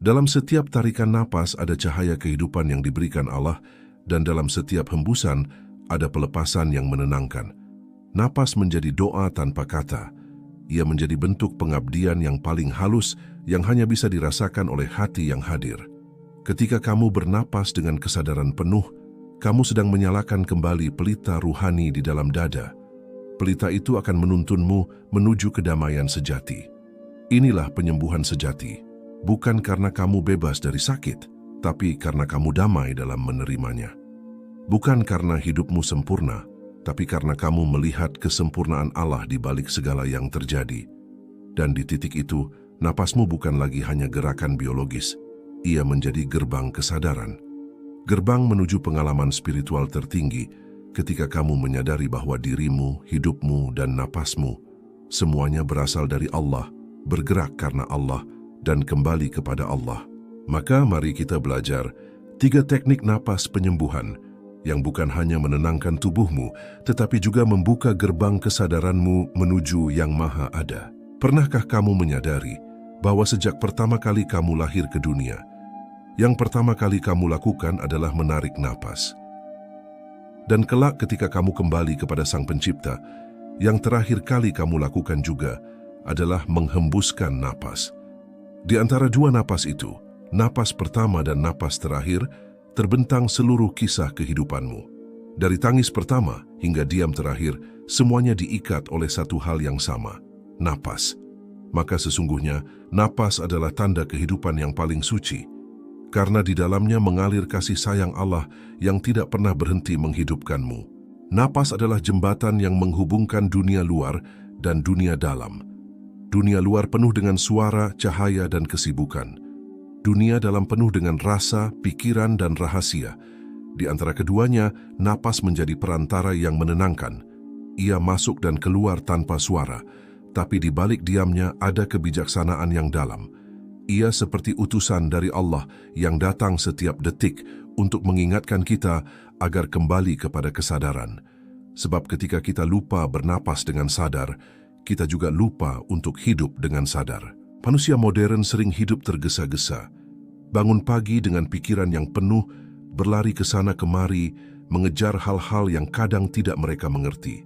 Dalam setiap tarikan napas ada cahaya kehidupan yang diberikan Allah, dan dalam setiap hembusan ada pelepasan yang menenangkan. Napas menjadi doa tanpa kata. Ia menjadi bentuk pengabdian yang paling halus yang hanya bisa dirasakan oleh hati yang hadir. Ketika kamu bernapas dengan kesadaran penuh, kamu sedang menyalakan kembali pelita ruhani di dalam dada. Pelita itu akan menuntunmu menuju kedamaian sejati. Inilah penyembuhan sejati. Bukan karena kamu bebas dari sakit, tapi karena kamu damai dalam menerimanya. Bukan karena hidupmu sempurna, tapi karena kamu melihat kesempurnaan Allah di balik segala yang terjadi. Dan di titik itu, napasmu bukan lagi hanya gerakan biologis. Ia menjadi gerbang kesadaran. Gerbang menuju pengalaman spiritual tertinggi ketika kamu menyadari bahwa dirimu, hidupmu, dan napasmu semuanya berasal dari Allah, bergerak karena Allah, dan kembali kepada Allah. Maka mari kita belajar 3 teknik napas penyembuhan yang bukan hanya menenangkan tubuhmu, tetapi juga membuka gerbang kesadaranmu menuju Yang Maha Ada. Pernahkah kamu menyadari bahwa sejak pertama kali kamu lahir ke dunia, yang pertama kali kamu lakukan adalah menarik napas? Dan kelak ketika kamu kembali kepada Sang Pencipta, yang terakhir kali kamu lakukan juga adalah menghembuskan napas. Di antara 2 napas itu, napas pertama dan napas terakhir, terbentang seluruh kisah kehidupanmu. Dari tangis pertama hingga diam terakhir, semuanya diikat oleh satu hal yang sama, napas. Maka sesungguhnya, napas adalah tanda kehidupan yang paling suci, karena di dalamnya mengalir kasih sayang Allah yang tidak pernah berhenti menghidupkanmu. Napas adalah jembatan yang menghubungkan dunia luar dan dunia dalam. Dunia luar penuh dengan suara, cahaya, dan kesibukan. Dunia dalam penuh dengan rasa, pikiran, dan rahasia. Di antara keduanya, napas menjadi perantara yang menenangkan. Ia masuk dan keluar tanpa suara, tapi di balik diamnya ada kebijaksanaan yang dalam. Ia seperti utusan dari Allah yang datang setiap detik untuk mengingatkan kita agar kembali kepada kesadaran. Sebab ketika kita lupa bernapas dengan sadar, kita juga lupa untuk hidup dengan sadar. Manusia modern sering hidup tergesa-gesa. Bangun pagi dengan pikiran yang penuh, berlari ke sana kemari, mengejar hal-hal yang kadang tidak mereka mengerti.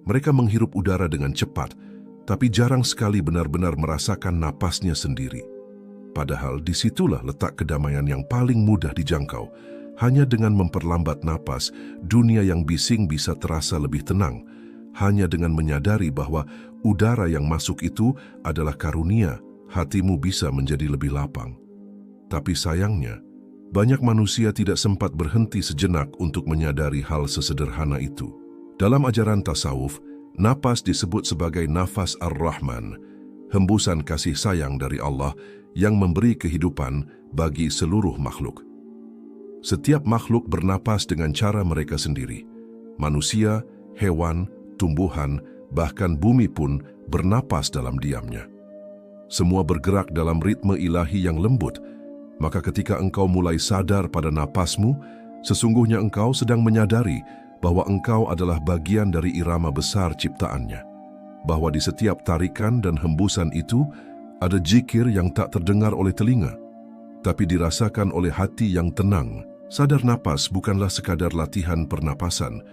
Mereka menghirup udara dengan cepat, tapi jarang sekali benar-benar merasakan napasnya sendiri. Padahal disitulah letak kedamaian yang paling mudah dijangkau. Hanya dengan memperlambat napas, dunia yang bising bisa terasa lebih tenang. Hanya dengan menyadari bahwa udara yang masuk itu adalah karunia, hatimu bisa menjadi lebih lapang. Tapi sayangnya, banyak manusia tidak sempat berhenti sejenak untuk menyadari hal sesederhana itu. Dalam ajaran tasawuf, napas disebut sebagai nafas ar-Rahman, hembusan kasih sayang dari Allah yang memberi kehidupan bagi seluruh makhluk. Setiap makhluk bernapas dengan cara mereka sendiri. Manusia, hewan, tumbuhan, bahkan bumi pun bernapas dalam diamnya. Semua bergerak dalam ritme ilahi yang lembut. Maka ketika engkau mulai sadar pada napasmu, sesungguhnya engkau sedang menyadari bahwa engkau adalah bagian dari irama besar ciptaannya. Bahwa di setiap tarikan dan hembusan itu ada zikir yang tak terdengar oleh telinga, tapi dirasakan oleh hati yang tenang. Sadar napas bukanlah sekadar latihan pernapasan,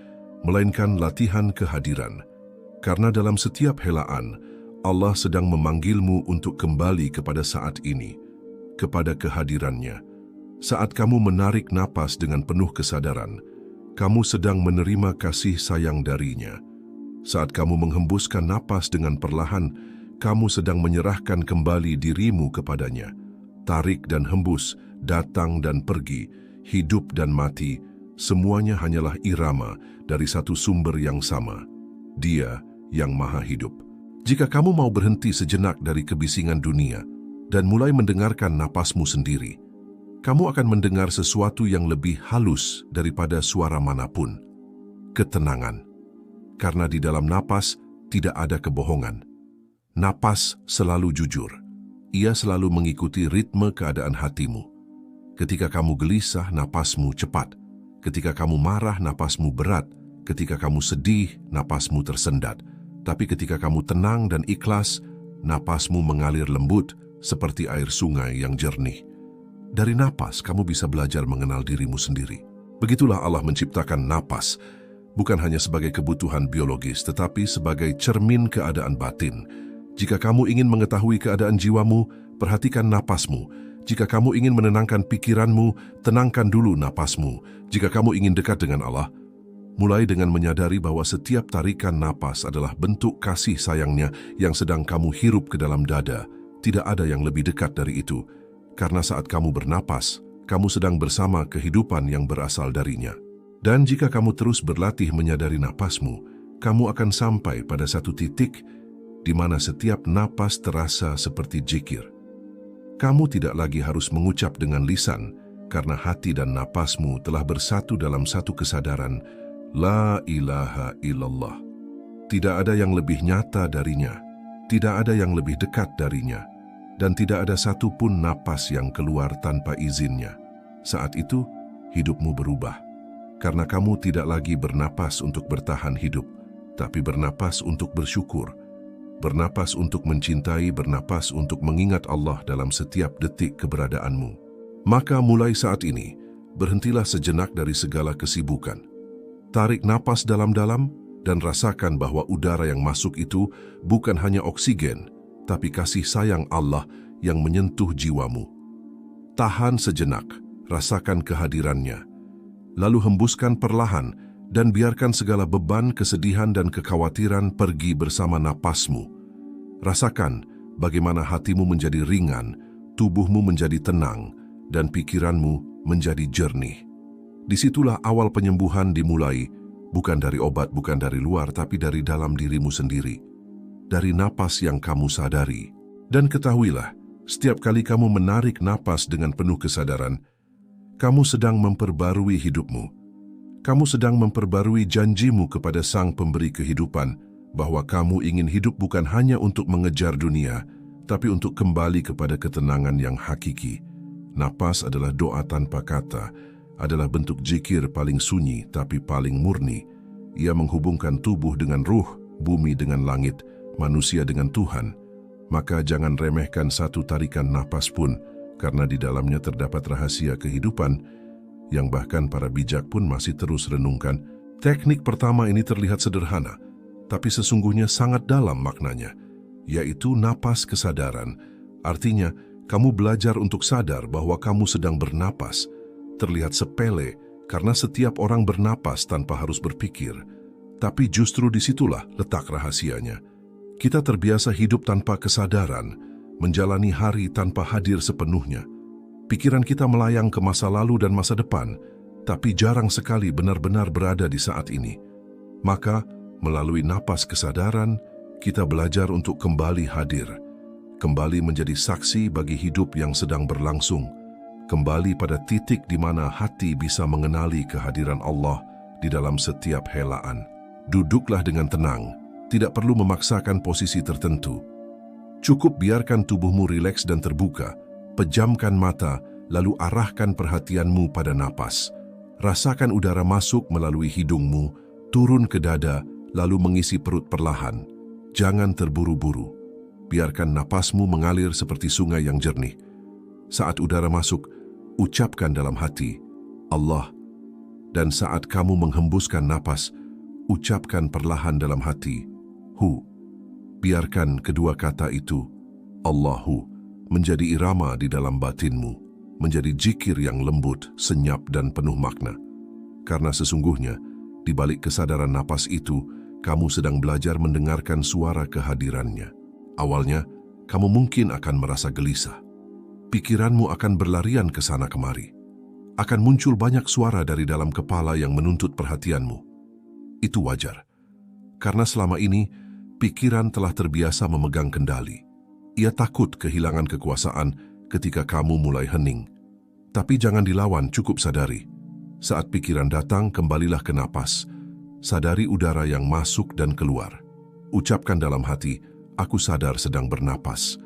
melainkan latihan kehadiran. Karena dalam setiap helaan, Allah sedang memanggilmu untuk kembali kepada saat ini, kepada kehadirannya. Saat kamu menarik napas dengan penuh kesadaran, kamu sedang menerima kasih sayang darinya. Saat kamu menghembuskan napas dengan perlahan, kamu sedang menyerahkan kembali dirimu kepadanya. Tarik dan hembus, datang dan pergi, hidup dan mati, semuanya hanyalah irama dari satu sumber yang sama, Dia yang Maha Hidup. Jika kamu mau berhenti sejenak dari kebisingan dunia dan mulai mendengarkan napasmu sendiri, kamu akan mendengar sesuatu yang lebih halus daripada suara manapun. Ketenangan. Karena di dalam napas tidak ada kebohongan. Napas selalu jujur. Ia selalu mengikuti ritme keadaan hatimu. Ketika kamu gelisah, napasmu cepat. Ketika kamu marah, napasmu berat. Ketika kamu sedih, napasmu tersendat. Tapi ketika kamu tenang dan ikhlas, napasmu mengalir lembut seperti air sungai yang jernih. Dari napas, kamu bisa belajar mengenal dirimu sendiri. Begitulah Allah menciptakan napas, bukan hanya sebagai kebutuhan biologis, tetapi sebagai cermin keadaan batin. Jika kamu ingin mengetahui keadaan jiwamu, perhatikan napasmu. Jika kamu ingin menenangkan pikiranmu, tenangkan dulu napasmu. Jika kamu ingin dekat dengan Allah, mulai dengan menyadari bahwa setiap tarikan napas adalah bentuk kasih sayangnya yang sedang kamu hirup ke dalam dada. Tidak ada yang lebih dekat dari itu. Karena saat kamu bernapas, kamu sedang bersama kehidupan yang berasal darinya. Dan jika kamu terus berlatih menyadari napasmu, kamu akan sampai pada satu titik di mana setiap napas terasa seperti zikir. Kamu tidak lagi harus mengucap dengan lisan, karena hati dan napasmu telah bersatu dalam satu kesadaran, La ilaha illallah. Tidak ada yang lebih nyata darinya, tidak ada yang lebih dekat darinya, dan tidak ada satupun napas yang keluar tanpa izinnya. Saat itu, hidupmu berubah. Karena kamu tidak lagi bernapas untuk bertahan hidup, tapi bernapas untuk bersyukur. Bernapas untuk mencintai, bernapas untuk mengingat Allah dalam setiap detik keberadaanmu. Maka mulai saat ini, berhentilah sejenak dari segala kesibukan. Tarik napas dalam-dalam dan rasakan bahwa udara yang masuk itu bukan hanya oksigen, tapi kasih sayang Allah yang menyentuh jiwamu. Tahan sejenak, rasakan kehadirannya, lalu hembuskan perlahan dan biarkan segala beban, kesedihan dan kekhawatiran pergi bersama napasmu. Rasakan bagaimana hatimu menjadi ringan, tubuhmu menjadi tenang, dan pikiranmu menjadi jernih. Disitulah awal penyembuhan dimulai, bukan dari obat, bukan dari luar, tapi dari dalam dirimu sendiri. Dari napas yang kamu sadari. Dan ketahuilah, setiap kali kamu menarik napas dengan penuh kesadaran, kamu sedang memperbarui hidupmu. Kamu sedang memperbarui janjimu kepada Sang Pemberi kehidupan, bahwa kamu ingin hidup bukan hanya untuk mengejar dunia, tapi untuk kembali kepada ketenangan yang hakiki. Napas adalah doa tanpa kata, adalah bentuk zikir paling sunyi tapi paling murni. Ia menghubungkan tubuh dengan ruh, bumi dengan langit, manusia dengan Tuhan. Maka jangan remehkan satu tarikan napas pun, karena di dalamnya terdapat rahasia kehidupan yang bahkan para bijak pun masih terus renungkan. Teknik pertama ini terlihat sederhana, tapi sesungguhnya sangat dalam maknanya, yaitu napas kesadaran. Artinya, kamu belajar untuk sadar bahwa kamu sedang bernapas. Terlihat sepele karena setiap orang bernapas tanpa harus berpikir, tapi justru disitulah letak rahasianya. Kita terbiasa hidup tanpa kesadaran, menjalani hari tanpa hadir sepenuhnya. Pikiran kita melayang ke masa lalu dan masa depan, tapi jarang sekali benar-benar berada di saat ini. Maka, melalui napas kesadaran, kita belajar untuk kembali hadir, kembali menjadi saksi bagi hidup yang sedang berlangsung, kembali pada titik di mana hati bisa mengenali kehadiran Allah di dalam setiap helaan. Duduklah dengan tenang, tidak perlu memaksakan posisi tertentu. Cukup biarkan tubuhmu rileks dan terbuka, pejamkan mata, lalu arahkan perhatianmu pada napas. Rasakan udara masuk melalui hidungmu, turun ke dada, lalu mengisi perut perlahan. Jangan terburu-buru. Biarkan napasmu mengalir seperti sungai yang jernih. Saat udara masuk, ucapkan dalam hati, Allah. Dan saat kamu menghembuskan napas, ucapkan perlahan dalam hati, Hu. Biarkan kedua kata itu, Allahu, menjadi irama di dalam batinmu, menjadi zikir yang lembut, senyap dan penuh makna. Karena sesungguhnya, di balik kesadaran napas itu, kamu sedang belajar mendengarkan suara kehadirannya. Awalnya, kamu mungkin akan merasa gelisah. Pikiranmu akan berlarian ke sana kemari. Akan muncul banyak suara dari dalam kepala yang menuntut perhatianmu. Itu wajar. Karena selama ini, pikiran telah terbiasa memegang kendali. Ia takut kehilangan kekuasaan ketika kamu mulai hening. Tapi jangan dilawan, cukup sadari. Saat pikiran datang, kembalilah ke napas. Sadari udara yang masuk dan keluar. Ucapkan dalam hati, aku sadar sedang bernapas.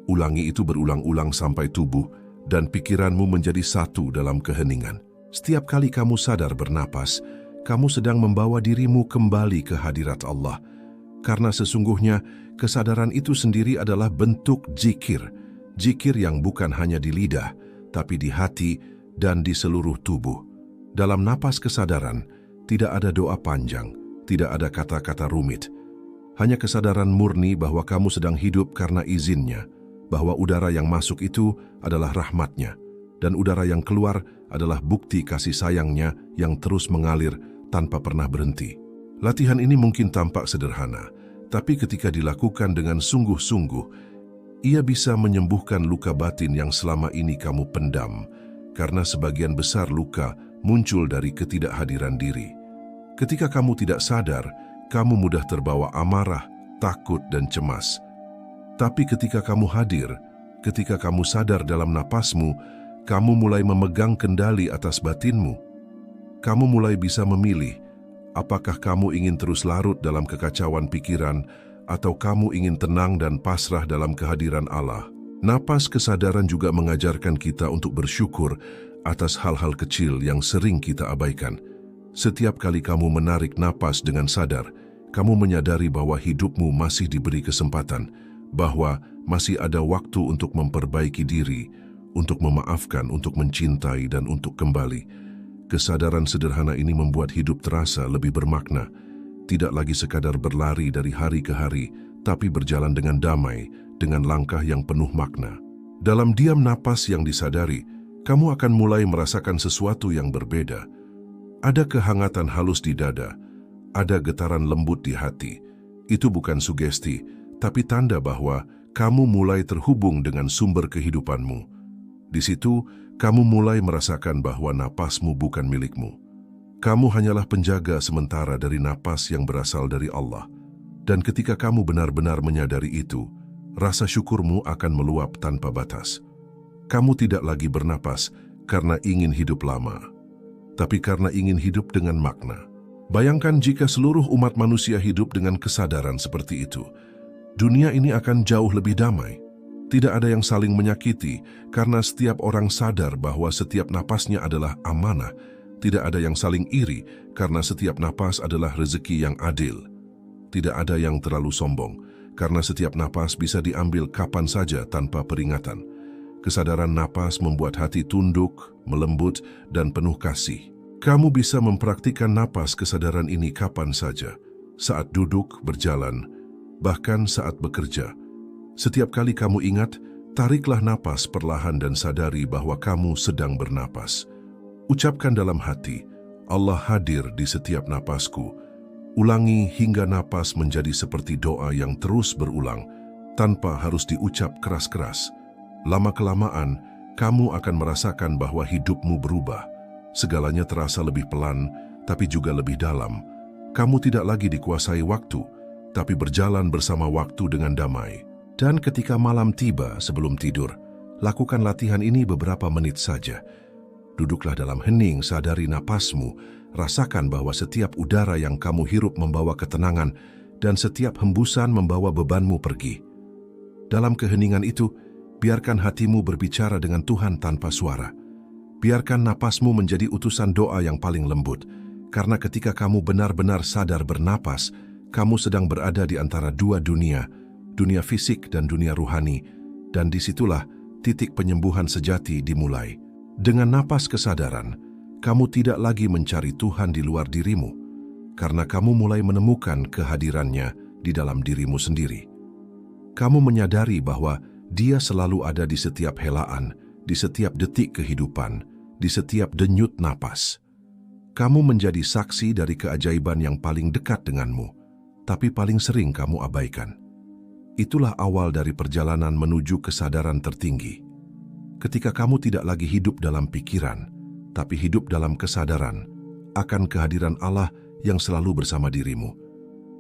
Ulangi itu berulang-ulang sampai tubuh dan pikiranmu menjadi satu dalam keheningan. Setiap kali kamu sadar bernapas, kamu sedang membawa dirimu kembali ke hadirat Allah. Karena sesungguhnya kesadaran itu sendiri adalah bentuk zikir Zikir yang bukan hanya di lidah, tapi di hati dan di seluruh tubuh. Dalam napas kesadaran, tidak ada doa panjang, tidak ada kata-kata rumit. Hanya kesadaran murni bahwa kamu sedang hidup karena izinnya, bahwa udara yang masuk itu adalah rahmatnya, dan udara yang keluar adalah bukti kasih sayangnya yang terus mengalir tanpa pernah berhenti. Latihan ini mungkin tampak sederhana, tapi ketika dilakukan dengan sungguh-sungguh, ia bisa menyembuhkan luka batin yang selama ini kamu pendam, karena sebagian besar luka muncul dari ketidakhadiran diri. Ketika kamu tidak sadar, kamu mudah terbawa amarah, takut, dan cemas. Tapi ketika kamu hadir, ketika kamu sadar dalam napasmu, kamu mulai memegang kendali atas batinmu. Kamu mulai bisa memilih, apakah kamu ingin terus larut dalam kekacauan pikiran, atau kamu ingin tenang dan pasrah dalam kehadiran Allah. Napas kesadaran juga mengajarkan kita untuk bersyukur atas hal-hal kecil yang sering kita abaikan. Setiap kali kamu menarik napas dengan sadar, kamu menyadari bahwa hidupmu masih diberi kesempatan, bahwa masih ada waktu untuk memperbaiki diri, untuk memaafkan, untuk mencintai, dan untuk kembali. Kesadaran sederhana ini membuat hidup terasa lebih bermakna. Tidak lagi sekadar berlari dari hari ke hari, tapi berjalan dengan damai, dengan langkah yang penuh makna. Dalam diam napas yang disadari, kamu akan mulai merasakan sesuatu yang berbeda. Ada kehangatan halus di dada, ada getaran lembut di hati. Itu bukan sugesti, tapi tanda bahwa kamu mulai terhubung dengan sumber kehidupanmu. Di situ, kamu mulai merasakan bahwa napasmu bukan milikmu. Kamu hanyalah penjaga sementara dari napas yang berasal dari Allah. Dan ketika kamu benar-benar menyadari itu, rasa syukurmu akan meluap tanpa batas. Kamu tidak lagi bernapas karena ingin hidup lama, tapi karena ingin hidup dengan makna. Bayangkan jika seluruh umat manusia hidup dengan kesadaran seperti itu. Dunia ini akan jauh lebih damai. Tidak ada yang saling menyakiti karena setiap orang sadar bahwa setiap napasnya adalah amanah. Tidak ada yang saling iri karena setiap napas adalah rezeki yang adil. Tidak ada yang terlalu sombong karena setiap napas bisa diambil kapan saja tanpa peringatan. Kesadaran napas membuat hati tunduk, melembut, dan penuh kasih. Kamu bisa mempraktikkan napas kesadaran ini kapan saja, saat duduk, berjalan, bahkan saat bekerja. Setiap kali kamu ingat, tariklah napas perlahan dan sadari bahwa kamu sedang bernapas. Ucapkan dalam hati, Allah hadir di setiap napasku. Ulangi hingga napas menjadi seperti doa yang terus berulang, tanpa harus diucap keras-keras. Lama-kelamaan, kamu akan merasakan bahwa hidupmu berubah. Segalanya terasa lebih pelan, tapi juga lebih dalam. Kamu tidak lagi dikuasai waktu, tapi berjalan bersama waktu dengan damai. Dan ketika malam tiba sebelum tidur, lakukan latihan ini beberapa menit saja. Duduklah dalam hening, sadari napasmu, rasakan bahwa setiap udara yang kamu hirup membawa ketenangan dan setiap hembusan membawa bebanmu pergi. Dalam keheningan itu, biarkan hatimu berbicara dengan Tuhan tanpa suara. Biarkan napasmu menjadi utusan doa yang paling lembut, karena ketika kamu benar-benar sadar bernapas, kamu sedang berada di antara dua dunia, dunia fisik dan dunia ruhani, dan disitulah titik penyembuhan sejati dimulai. Dengan napas kesadaran, kamu tidak lagi mencari Tuhan di luar dirimu, karena kamu mulai menemukan kehadirannya di dalam dirimu sendiri. Kamu menyadari bahwa Dia selalu ada di setiap helaan, di setiap detik kehidupan, di setiap denyut napas. Kamu menjadi saksi dari keajaiban yang paling dekat denganmu, tapi paling sering kamu abaikan. Itulah awal dari perjalanan menuju kesadaran tertinggi. Ketika kamu tidak lagi hidup dalam pikiran, tapi hidup dalam kesadaran akan kehadiran Allah yang selalu bersama dirimu.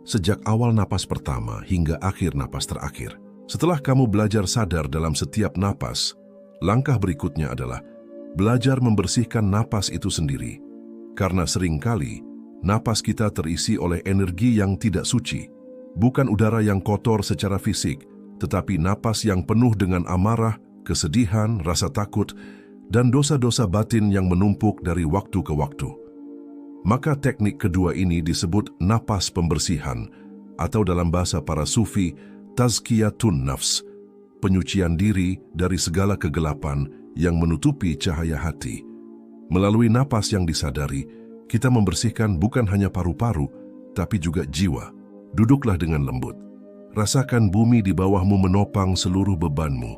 Sejak awal napas pertama hingga akhir napas terakhir. Setelah kamu belajar sadar dalam setiap napas, langkah berikutnya adalah belajar membersihkan napas itu sendiri. Karena seringkali, napas kita terisi oleh energi yang tidak suci. Bukan udara yang kotor secara fisik, tetapi napas yang penuh dengan amarah, kesedihan, rasa takut, dan dosa-dosa batin yang menumpuk dari waktu ke waktu. Maka teknik kedua ini disebut napas pembersihan, atau dalam bahasa para sufi, tazkiyatun nafs, penyucian diri dari segala kegelapan yang menutupi cahaya hati. Melalui napas yang disadari, kita membersihkan bukan hanya paru-paru, tapi juga jiwa. Duduklah dengan lembut. Rasakan bumi di bawahmu menopang seluruh bebanmu.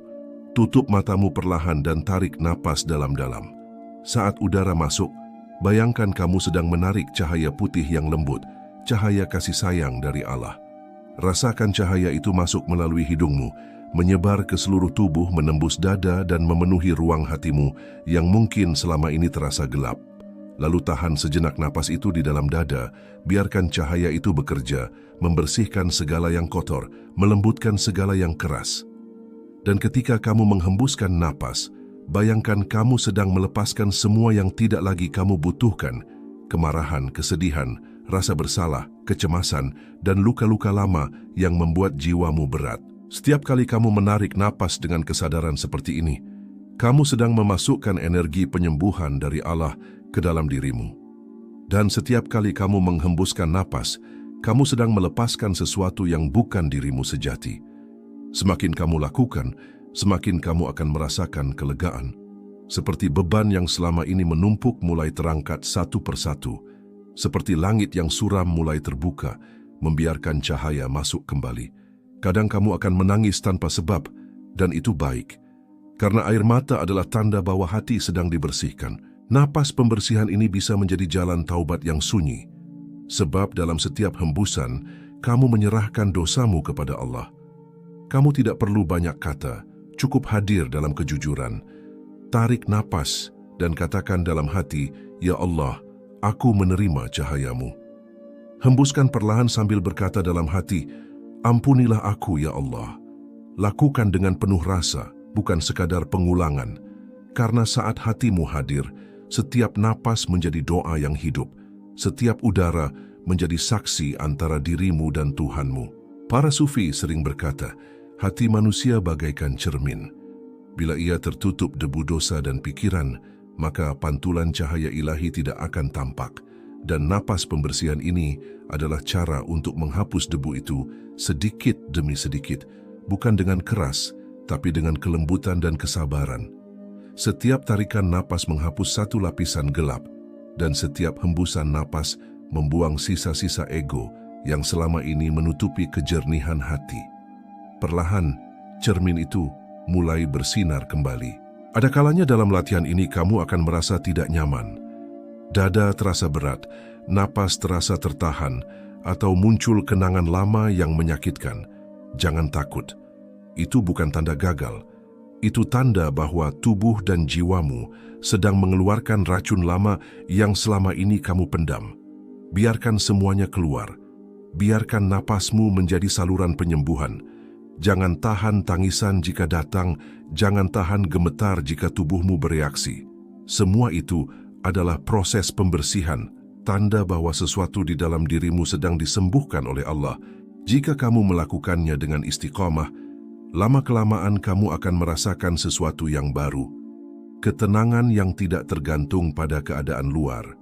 Tutup matamu perlahan dan tarik napas dalam-dalam. Saat udara masuk, bayangkan kamu sedang menarik cahaya putih yang lembut, cahaya kasih sayang dari Allah. Rasakan cahaya itu masuk melalui hidungmu, menyebar ke seluruh tubuh, menembus dada dan memenuhi ruang hatimu yang mungkin selama ini terasa gelap. Lalu tahan sejenak napas itu di dalam dada, biarkan cahaya itu bekerja, membersihkan segala yang kotor, melembutkan segala yang keras. Dan ketika kamu menghembuskan napas, bayangkan kamu sedang melepaskan semua yang tidak lagi kamu butuhkan, kemarahan, kesedihan, rasa bersalah, kecemasan, dan luka-luka lama yang membuat jiwamu berat. Setiap kali kamu menarik napas dengan kesadaran seperti ini, kamu sedang memasukkan energi penyembuhan dari Allah ke dalam dirimu. Dan setiap kali kamu menghembuskan napas, kamu sedang melepaskan sesuatu yang bukan dirimu sejati. Semakin kamu lakukan, semakin kamu akan merasakan kelegaan. Seperti beban yang selama ini menumpuk mulai terangkat satu persatu. Seperti langit yang suram mulai terbuka, membiarkan cahaya masuk kembali. Kadang kamu akan menangis tanpa sebab, dan itu baik. Karena air mata adalah tanda bahwa hati sedang dibersihkan. Napas pembersihan ini bisa menjadi jalan taubat yang sunyi. Sebab dalam setiap hembusan, kamu menyerahkan dosamu kepada Allah. Kamu tidak perlu banyak kata, cukup hadir dalam kejujuran. Tarik napas dan katakan dalam hati, "Ya Allah, aku menerima cahayamu." Hembuskan perlahan sambil berkata dalam hati, "Ampunilah aku, ya Allah." Lakukan dengan penuh rasa, bukan sekadar pengulangan. Karena saat hatimu hadir, setiap napas menjadi doa yang hidup. Setiap udara menjadi saksi antara dirimu dan Tuhanmu. Para sufi sering berkata, hati manusia bagaikan cermin. Bila ia tertutup debu dosa dan pikiran, maka pantulan cahaya ilahi tidak akan tampak. Dan napas pembersihan ini adalah cara untuk menghapus debu itu sedikit demi sedikit, bukan dengan keras, tapi dengan kelembutan dan kesabaran. Setiap tarikan napas menghapus satu lapisan gelap, dan setiap hembusan napas membuang sisa-sisa ego yang selama ini menutupi kejernihan hati. Perlahan, cermin itu mulai bersinar kembali. Ada kalanya dalam latihan ini kamu akan merasa tidak nyaman. Dada terasa berat, napas terasa tertahan, atau muncul kenangan lama yang menyakitkan. Jangan takut. Itu bukan tanda gagal. Itu tanda bahwa tubuh dan jiwamu sedang mengeluarkan racun lama yang selama ini kamu pendam. Biarkan semuanya keluar. Biarkan napasmu menjadi saluran penyembuhan. Jangan tahan tangisan jika datang, jangan tahan gemetar jika tubuhmu bereaksi. Semua itu adalah proses pembersihan, tanda bahwa sesuatu di dalam dirimu sedang disembuhkan oleh Allah. Jika kamu melakukannya dengan istiqamah, lama-kelamaan kamu akan merasakan sesuatu yang baru. Ketenangan yang tidak tergantung pada keadaan luar.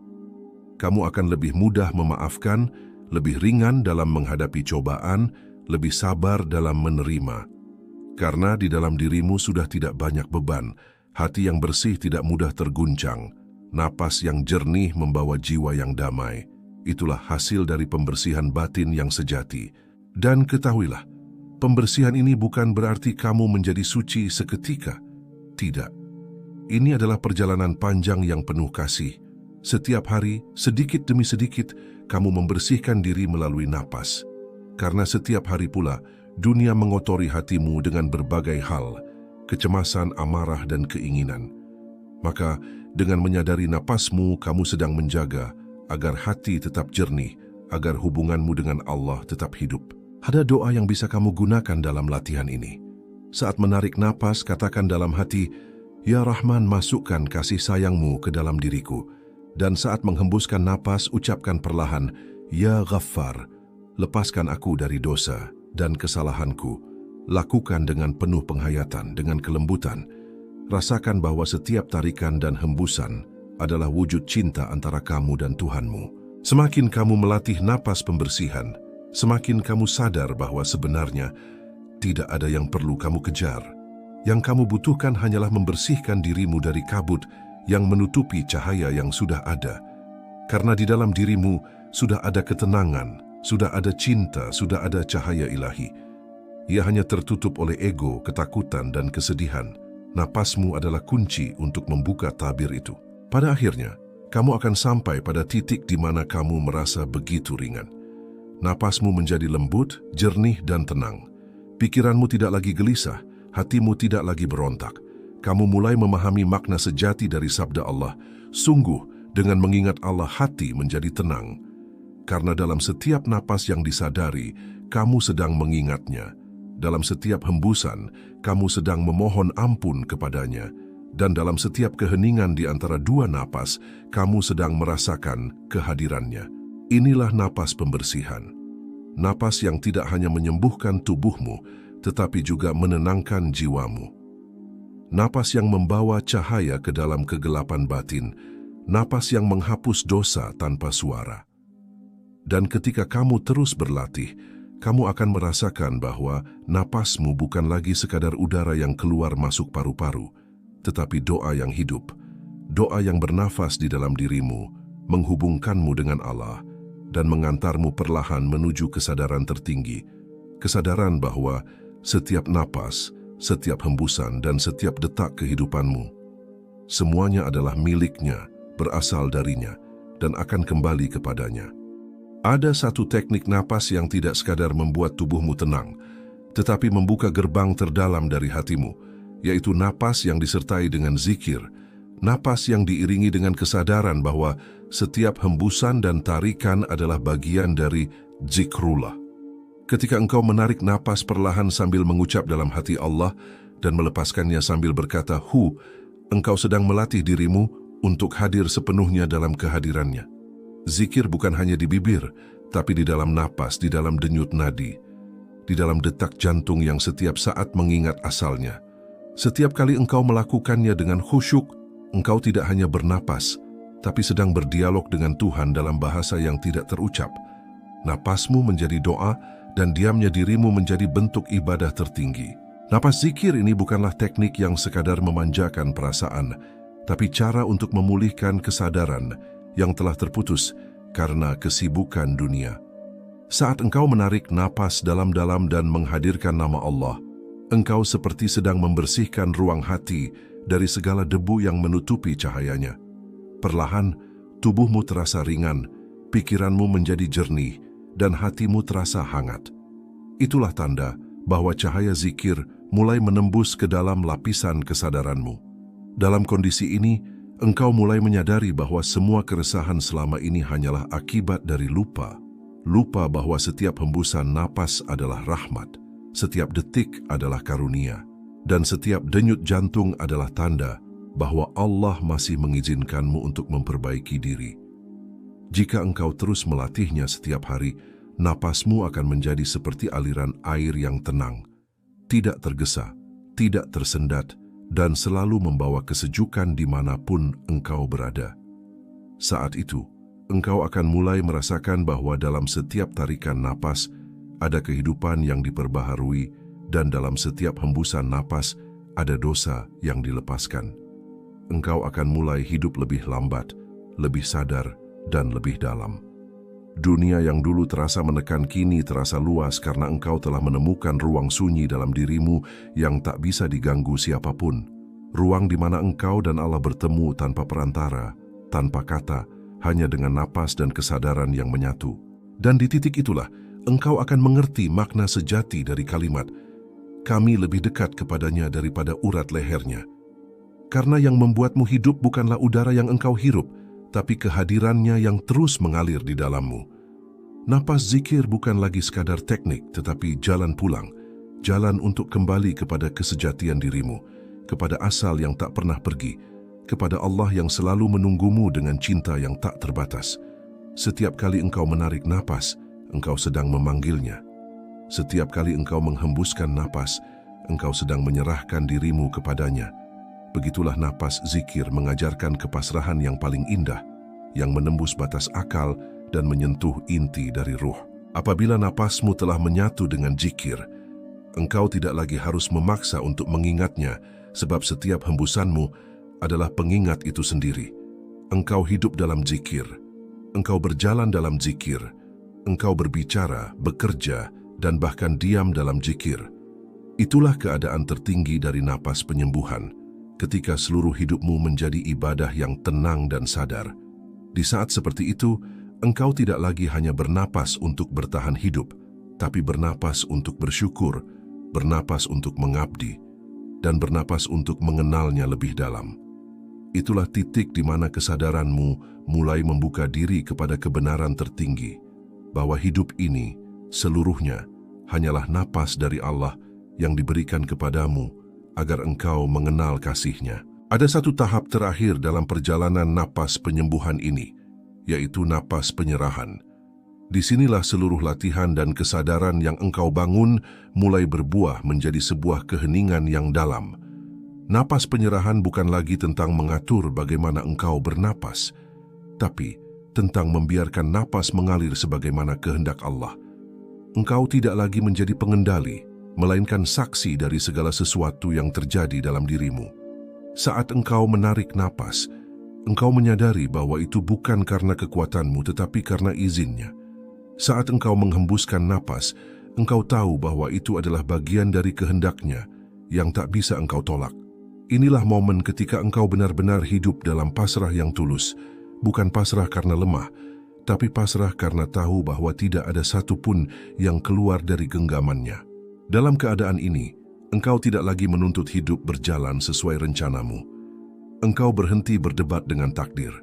Kamu akan lebih mudah memaafkan, lebih ringan dalam menghadapi cobaan, lebih sabar dalam menerima. Karena di dalam dirimu sudah tidak banyak beban, hati yang bersih tidak mudah terguncang, napas yang jernih membawa jiwa yang damai. Itulah hasil dari pembersihan batin yang sejati. Dan ketahuilah, pembersihan ini bukan berarti kamu menjadi suci seketika. Tidak. Ini adalah perjalanan panjang yang penuh kasih. Setiap hari, sedikit demi sedikit, kamu membersihkan diri melalui napas. Karena setiap hari pula, dunia mengotori hatimu dengan berbagai hal, kecemasan, amarah, dan keinginan. Maka, dengan menyadari napasmu, kamu sedang menjaga agar hati tetap jernih, agar hubunganmu dengan Allah tetap hidup. Ada doa yang bisa kamu gunakan dalam latihan ini. Saat menarik napas, katakan dalam hati, "Ya Rahman, masukkan kasih sayangmu ke dalam diriku." Dan saat menghembuskan napas, ucapkan perlahan, "Ya Ghaffar, lepaskan aku dari dosa dan kesalahanku." Lakukan dengan penuh penghayatan, dengan kelembutan. Rasakan bahwa setiap tarikan dan hembusan adalah wujud cinta antara kamu dan Tuhanmu. Semakin kamu melatih napas pembersihan, semakin kamu sadar bahwa sebenarnya Tidak ada yang perlu kamu kejar. Yang kamu butuhkan hanyalah membersihkan dirimu dari kabut yang menutupi cahaya yang sudah ada. Karena di dalam dirimu sudah ada ketenangan, sudah ada cinta, sudah ada cahaya ilahi. Ia hanya tertutup oleh ego, ketakutan, dan kesedihan. Napasmu adalah kunci untuk membuka tabir itu. Pada akhirnya, kamu akan sampai pada titik di mana kamu merasa begitu ringan. Napasmu menjadi lembut, jernih, dan tenang. Pikiranmu tidak lagi gelisah, hatimu tidak lagi berontak. Kamu mulai memahami makna sejati dari sabda Allah. Sungguh, dengan mengingat Allah, hati menjadi tenang. Karena dalam setiap napas yang disadari, kamu sedang mengingatnya. Dalam setiap hembusan, kamu sedang memohon ampun kepadanya. Dan dalam setiap keheningan di antara dua napas, kamu sedang merasakan kehadirannya. Inilah napas pembersihan. Napas yang tidak hanya menyembuhkan tubuhmu, tetapi juga menenangkan jiwamu. Napas yang membawa cahaya ke dalam kegelapan batin. Napas yang menghapus dosa tanpa suara. Dan ketika kamu terus berlatih, kamu akan merasakan bahwa napasmu bukan lagi sekadar udara yang keluar masuk paru-paru, tetapi doa yang hidup, doa yang bernafas di dalam dirimu, menghubungkanmu dengan Allah, dan mengantarmu perlahan menuju kesadaran tertinggi, kesadaran bahwa setiap napas, setiap hembusan, dan setiap detak kehidupanmu, semuanya adalah miliknya, berasal darinya, dan akan kembali kepadanya. Ada satu teknik napas yang tidak sekadar membuat tubuhmu tenang, tetapi membuka gerbang terdalam dari hatimu, yaitu napas yang disertai dengan zikir, napas yang diiringi dengan kesadaran bahwa setiap hembusan dan tarikan adalah bagian dari zikrullah. Ketika engkau menarik napas perlahan sambil mengucap dalam hati Allah dan melepaskannya sambil berkata, "Hu," engkau sedang melatih dirimu untuk hadir sepenuhnya dalam kehadirannya. Zikir bukan hanya di bibir, tapi di dalam napas, di dalam denyut nadi, di dalam detak jantung yang setiap saat mengingat asalnya. Setiap kali engkau melakukannya dengan khusyuk, engkau tidak hanya bernapas, tapi sedang berdialog dengan Tuhan dalam bahasa yang tidak terucap. Napasmu menjadi doa dan diamnya dirimu menjadi bentuk ibadah tertinggi. Napas zikir ini bukanlah teknik yang sekadar memanjakan perasaan, tapi cara untuk memulihkan kesadaran yang telah terputus karena kesibukan dunia. Saat engkau menarik napas dalam-dalam dan menghadirkan nama Allah, engkau seperti sedang membersihkan ruang hati dari segala debu yang menutupi cahayanya. Perlahan, tubuhmu terasa ringan, pikiranmu menjadi jernih, dan hatimu terasa hangat. Itulah tanda bahwa cahaya zikir mulai menembus ke dalam lapisan kesadaranmu. Dalam kondisi ini, engkau mulai menyadari bahwa semua keresahan selama ini hanyalah akibat dari lupa. Lupa bahwa setiap hembusan napas adalah rahmat, setiap detik adalah karunia, dan setiap denyut jantung adalah tanda bahwa Allah masih mengizinkanmu untuk memperbaiki diri. Jika engkau terus melatihnya setiap hari, napasmu akan menjadi seperti aliran air yang tenang, tidak tergesa, tidak tersendat, dan selalu membawa kesejukan dimanapun engkau berada. Saat itu, engkau akan mulai merasakan bahwa dalam setiap tarikan napas ada kehidupan yang diperbaharui, dan dalam setiap hembusan napas ada dosa yang dilepaskan. Engkau akan mulai hidup lebih lambat, lebih sadar, dan lebih dalam. Dunia yang dulu terasa menekan kini terasa luas karena engkau telah menemukan ruang sunyi dalam dirimu yang tak bisa diganggu siapapun. Ruang di mana engkau dan Allah bertemu tanpa perantara, tanpa kata, hanya dengan napas dan kesadaran yang menyatu. Dan di titik itulah, engkau akan mengerti makna sejati dari kalimat, "Kami lebih dekat kepadanya daripada urat lehernya." Karena yang membuatmu hidup bukanlah udara yang engkau hirup, tapi kehadirannya yang terus mengalir di dalammu. Napas zikir bukan lagi sekadar teknik, tetapi jalan pulang, jalan untuk kembali kepada kesejatian dirimu, kepada asal yang tak pernah pergi, kepada Allah yang selalu menunggumu dengan cinta yang tak terbatas. Setiap kali engkau menarik napas, engkau sedang memanggilnya. Setiap kali engkau menghembuskan napas, engkau sedang menyerahkan dirimu kepadanya. Begitulah napas zikir mengajarkan kepasrahan yang paling indah, yang menembus batas akal dan menyentuh inti dari ruh. Apabila napasmu telah menyatu dengan zikir, Engkau tidak lagi harus memaksa untuk mengingatnya, sebab setiap hembusanmu adalah pengingat itu sendiri. Engkau hidup dalam zikir, engkau berjalan dalam zikir, engkau berbicara, bekerja, dan bahkan diam dalam zikir. Itulah keadaan tertinggi dari napas penyembuhan, ketika seluruh hidupmu menjadi ibadah yang tenang dan sadar. Di saat seperti itu, engkau tidak lagi hanya bernapas untuk bertahan hidup, tapi bernapas untuk bersyukur, bernapas untuk mengabdi, dan bernapas untuk mengenalnya lebih dalam. Itulah titik di mana kesadaranmu mulai membuka diri kepada kebenaran tertinggi, bahwa hidup ini seluruhnya hanyalah napas dari Allah yang diberikan kepadamu agar engkau mengenal kasih-Nya. Ada satu tahap terakhir dalam perjalanan napas penyembuhan ini, yaitu napas penyerahan. Disinilah seluruh latihan dan kesadaran yang engkau bangun mulai berbuah menjadi sebuah keheningan yang dalam. Napas penyerahan bukan lagi tentang mengatur bagaimana engkau bernapas, tapi tentang membiarkan napas mengalir sebagaimana kehendak Allah. Engkau tidak lagi menjadi pengendali, melainkan saksi dari segala sesuatu yang terjadi dalam dirimu. Saat engkau menarik napas, engkau menyadari bahwa itu bukan karena kekuatanmu tetapi karena izin-Nya. Saat engkau menghembuskan napas, engkau tahu bahwa itu adalah bagian dari kehendak-Nya yang tak bisa engkau tolak. Inilah momen ketika engkau benar-benar hidup dalam pasrah yang tulus, bukan pasrah karena lemah, tapi pasrah karena tahu bahwa tidak ada satu pun yang keluar dari genggaman-Nya. Dalam keadaan ini, engkau tidak lagi menuntut hidup berjalan sesuai rencanamu. Engkau berhenti berdebat dengan takdir.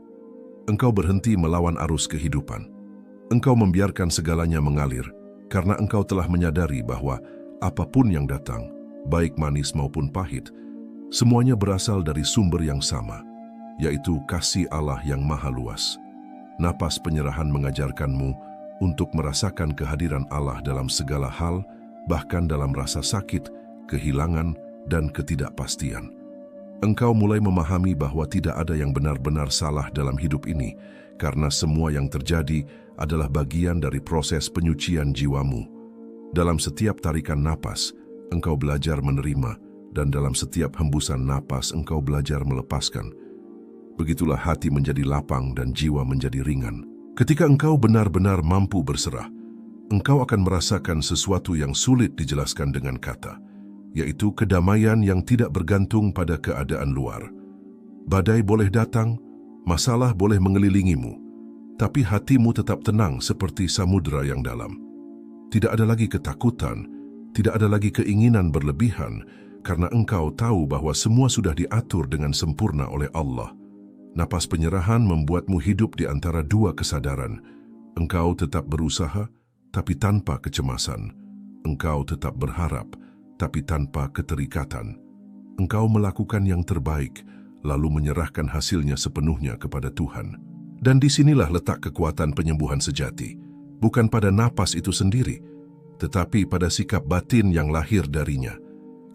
Engkau berhenti melawan arus kehidupan. Engkau membiarkan segalanya mengalir, karena engkau telah menyadari bahwa apapun yang datang, baik manis maupun pahit, semuanya berasal dari sumber yang sama, yaitu kasih Allah yang maha luas. Napas penyerahan mengajarkanmu untuk merasakan kehadiran Allah dalam segala hal, bahkan dalam rasa sakit, kehilangan, dan ketidakpastian. Engkau mulai memahami bahwa tidak ada yang benar-benar salah dalam hidup ini, karena semua yang terjadi adalah bagian dari proses penyucian jiwamu. Dalam setiap tarikan napas, engkau belajar menerima, dan dalam setiap hembusan napas, engkau belajar melepaskan. Begitulah hati menjadi lapang dan jiwa menjadi ringan. Ketika engkau benar-benar mampu berserah, engkau akan merasakan sesuatu yang sulit dijelaskan dengan kata, yaitu kedamaian yang tidak bergantung pada keadaan luar. Badai boleh datang, masalah boleh mengelilingimu, tapi hatimu tetap tenang seperti samudera yang dalam. Tidak ada lagi ketakutan, tidak ada lagi keinginan berlebihan, karena engkau tahu bahwa semua sudah diatur dengan sempurna oleh Allah. Napas penyerahan membuatmu hidup di antara dua kesadaran. Engkau tetap berusaha, tapi tanpa kecemasan. Engkau tetap berharap, tapi tanpa keterikatan. Engkau melakukan yang terbaik, lalu menyerahkan hasilnya sepenuhnya kepada Tuhan. Dan disinilah letak kekuatan penyembuhan sejati, bukan pada napas itu sendiri, tetapi pada sikap batin yang lahir darinya.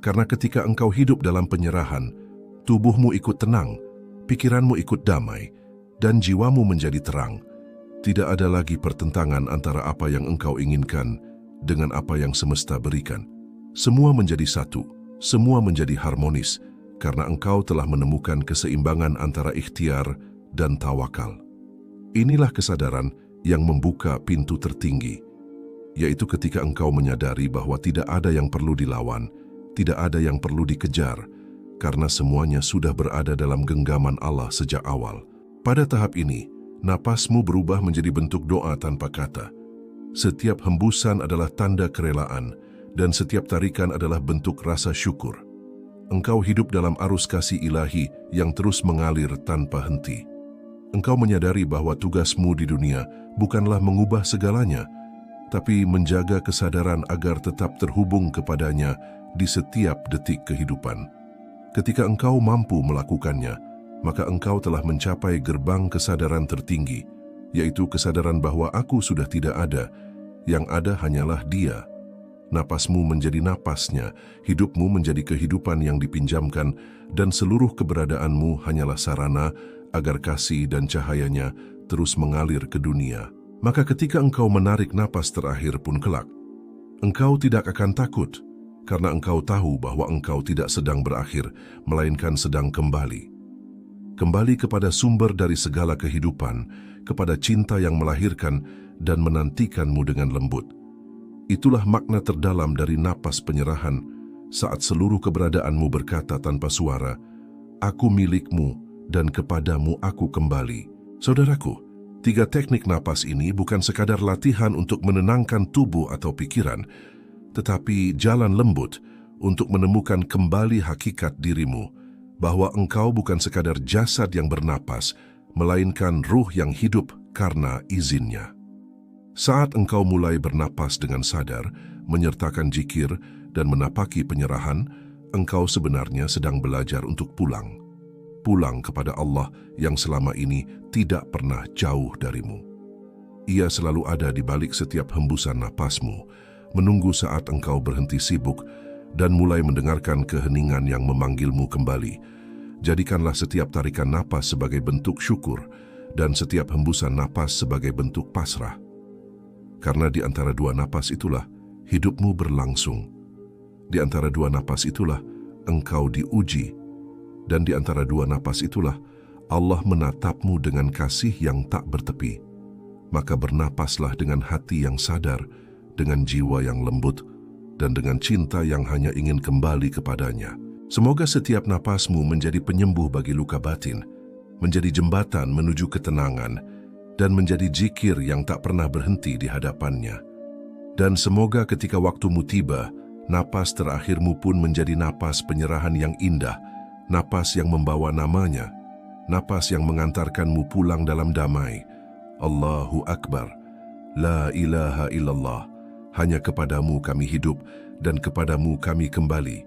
Karena ketika engkau hidup dalam penyerahan, tubuhmu ikut tenang, pikiranmu ikut damai, dan jiwamu menjadi terang. Tidak ada lagi pertentangan antara apa yang engkau inginkan dengan apa yang semesta berikan. Semua menjadi satu, semua menjadi harmonis, karena engkau telah menemukan keseimbangan antara ikhtiar dan tawakal. Inilah kesadaran yang membuka pintu tertinggi, yaitu ketika engkau menyadari bahwa tidak ada yang perlu dilawan, tidak ada yang perlu dikejar, karena semuanya sudah berada dalam genggaman Allah sejak awal. Pada tahap ini, napasmu berubah menjadi bentuk doa tanpa kata. Setiap hembusan adalah tanda kerelaan, dan setiap tarikan adalah bentuk rasa syukur. Engkau hidup dalam arus kasih ilahi yang terus mengalir tanpa henti. Engkau menyadari bahwa tugasmu di dunia bukanlah mengubah segalanya, tapi menjaga kesadaran agar tetap terhubung kepadanya di setiap detik kehidupan. Ketika engkau mampu melakukannya, maka engkau telah mencapai gerbang kesadaran tertinggi, yaitu kesadaran bahwa aku sudah tidak ada, yang ada hanyalah Dia. Napasmu menjadi napasnya, hidupmu menjadi kehidupan yang dipinjamkan, dan seluruh keberadaanmu hanyalah sarana agar kasih dan cahayanya terus mengalir ke dunia. Maka ketika engkau menarik napas terakhir pun kelak, engkau tidak akan takut, karena engkau tahu bahwa engkau tidak sedang berakhir, melainkan sedang kembali. Kembali kepada sumber dari segala kehidupan, kepada cinta yang melahirkan dan menantikanmu dengan lembut. Itulah makna terdalam dari napas penyerahan, saat seluruh keberadaanmu berkata tanpa suara, "Aku milikmu dan kepadamu aku kembali." Saudaraku, 3 teknik napas ini bukan sekadar latihan untuk menenangkan tubuh atau pikiran, tetapi jalan lembut untuk menemukan kembali hakikat dirimu, bahwa engkau bukan sekadar jasad yang bernapas, melainkan ruh yang hidup karena izinnya. Saat engkau mulai bernapas dengan sadar, menyertakan zikir, dan menapaki penyerahan, engkau sebenarnya sedang belajar untuk pulang. Pulang kepada Allah yang selama ini tidak pernah jauh darimu. Ia selalu ada di balik setiap hembusan napasmu, menunggu saat engkau berhenti sibuk dan mulai mendengarkan keheningan yang memanggilmu kembali. Jadikanlah setiap tarikan napas sebagai bentuk syukur dan setiap hembusan napas sebagai bentuk pasrah. Karena di antara 2 napas itulah hidupmu berlangsung. Di antara 2 napas itulah engkau diuji. Dan di antara 2 napas itulah Allah menatapmu dengan kasih yang tak bertepi. Maka bernapaslah dengan hati yang sadar, dengan jiwa yang lembut, dan dengan cinta yang hanya ingin kembali kepadanya. Semoga setiap napasmu menjadi penyembuh bagi luka batin, menjadi jembatan menuju ketenangan, dan menjadi zikir yang tak pernah berhenti di hadapannya. Dan semoga ketika waktumu tiba, napas terakhirmu pun menjadi napas penyerahan yang indah, napas yang membawa namanya, napas yang mengantarkanmu pulang dalam damai. Allahu Akbar, La ilaha illallah, hanya kepadamu kami hidup dan kepadamu kami kembali.